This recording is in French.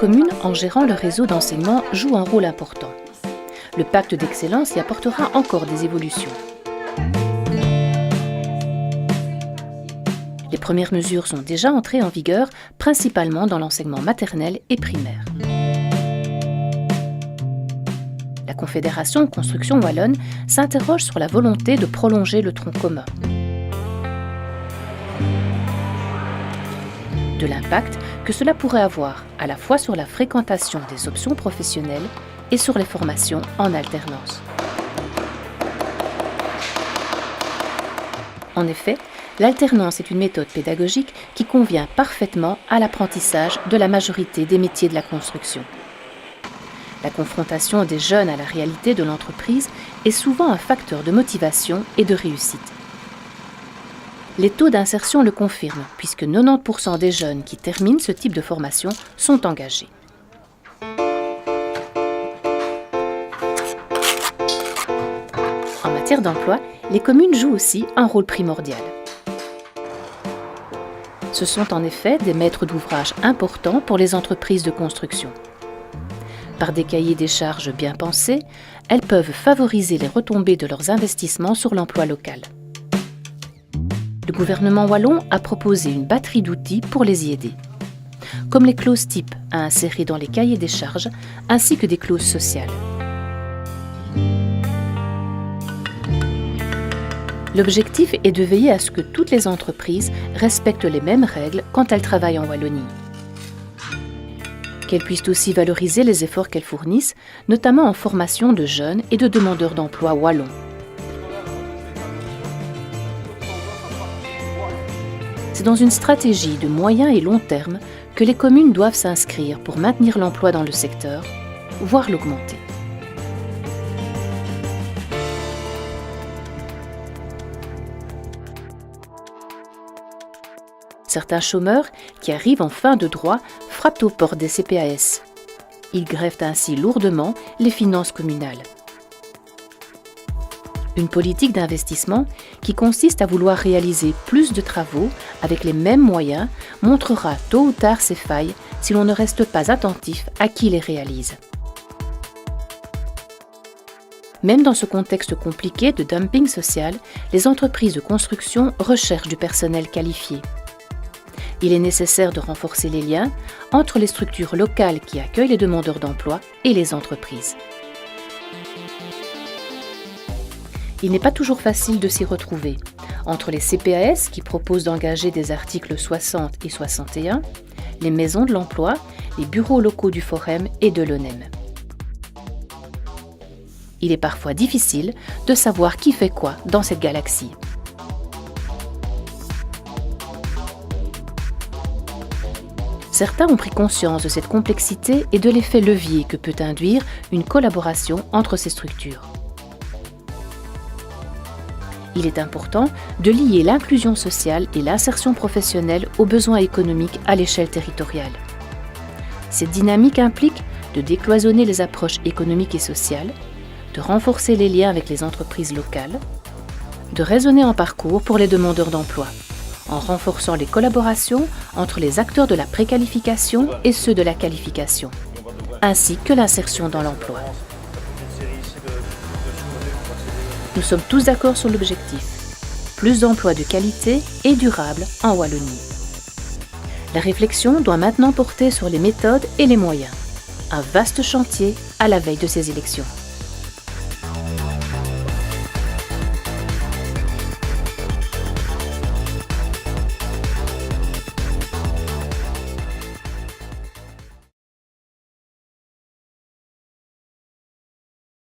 communes, en gérant le réseau d'enseignement, jouent un rôle important. Le pacte d'excellence y apportera encore des évolutions. Les premières mesures sont déjà entrées en vigueur, principalement dans l'enseignement maternel et primaire. La Confédération Construction Wallonne s'interroge sur la volonté de prolonger le tronc commun. De l'impact que cela pourrait avoir à la fois sur la fréquentation des options professionnelles et sur les formations en alternance. En effet, l'alternance est une méthode pédagogique qui convient parfaitement à l'apprentissage de la majorité des métiers de la construction. La confrontation des jeunes à la réalité de l'entreprise est souvent un facteur de motivation et de réussite. Les taux d'insertion le confirment, puisque 90% des jeunes qui terminent ce type de formation sont engagés. En matière d'emploi, les communes jouent aussi un rôle primordial. Ce sont en effet des maîtres d'ouvrage importants pour les entreprises de construction. Par des cahiers des charges bien pensés, elles peuvent favoriser les retombées de leurs investissements sur l'emploi local. Le gouvernement wallon a proposé une batterie d'outils pour les y aider, comme les clauses types à insérer dans les cahiers des charges, ainsi que des clauses sociales. L'objectif est de veiller à ce que toutes les entreprises respectent les mêmes règles quand elles travaillent en Wallonie. Qu'elles puissent aussi valoriser les efforts qu'elles fournissent, notamment en formation de jeunes et de demandeurs d'emploi wallons. C'est dans une stratégie de moyen et long terme que les communes doivent s'inscrire pour maintenir l'emploi dans le secteur, voire l'augmenter. Certains chômeurs qui arrivent en fin de droit frappent aux portes des CPAS. Ils grèvent ainsi lourdement les finances communales. Une politique d'investissement qui consiste à vouloir réaliser plus de travaux avec les mêmes moyens montrera tôt ou tard ses failles si l'on ne reste pas attentif à qui les réalise. Même dans ce contexte compliqué de dumping social, les entreprises de construction recherchent du personnel qualifié. Il est nécessaire de renforcer les liens entre les structures locales qui accueillent les demandeurs d'emploi et les entreprises. Il n'est pas toujours facile de s'y retrouver, entre les CPAS qui proposent d'engager des articles 60 et 61, les maisons de l'emploi, les bureaux locaux du Forum et de l'ONEM. Il est parfois difficile de savoir qui fait quoi dans cette galaxie. Certains ont pris conscience de cette complexité et de l'effet levier que peut induire une collaboration entre ces structures. Il est important de lier l'inclusion sociale et l'insertion professionnelle aux besoins économiques à l'échelle territoriale. Cette dynamique implique de décloisonner les approches économiques et sociales, de renforcer les liens avec les entreprises locales, de raisonner en parcours pour les demandeurs d'emploi, en renforçant les collaborations entre les acteurs de la préqualification et ceux de la qualification, ainsi que l'insertion dans l'emploi. Nous sommes tous d'accord sur l'objectif: plus d'emplois de qualité et durables en Wallonie. La réflexion doit maintenant porter sur les méthodes et les moyens. Un vaste chantier à la veille de ces élections.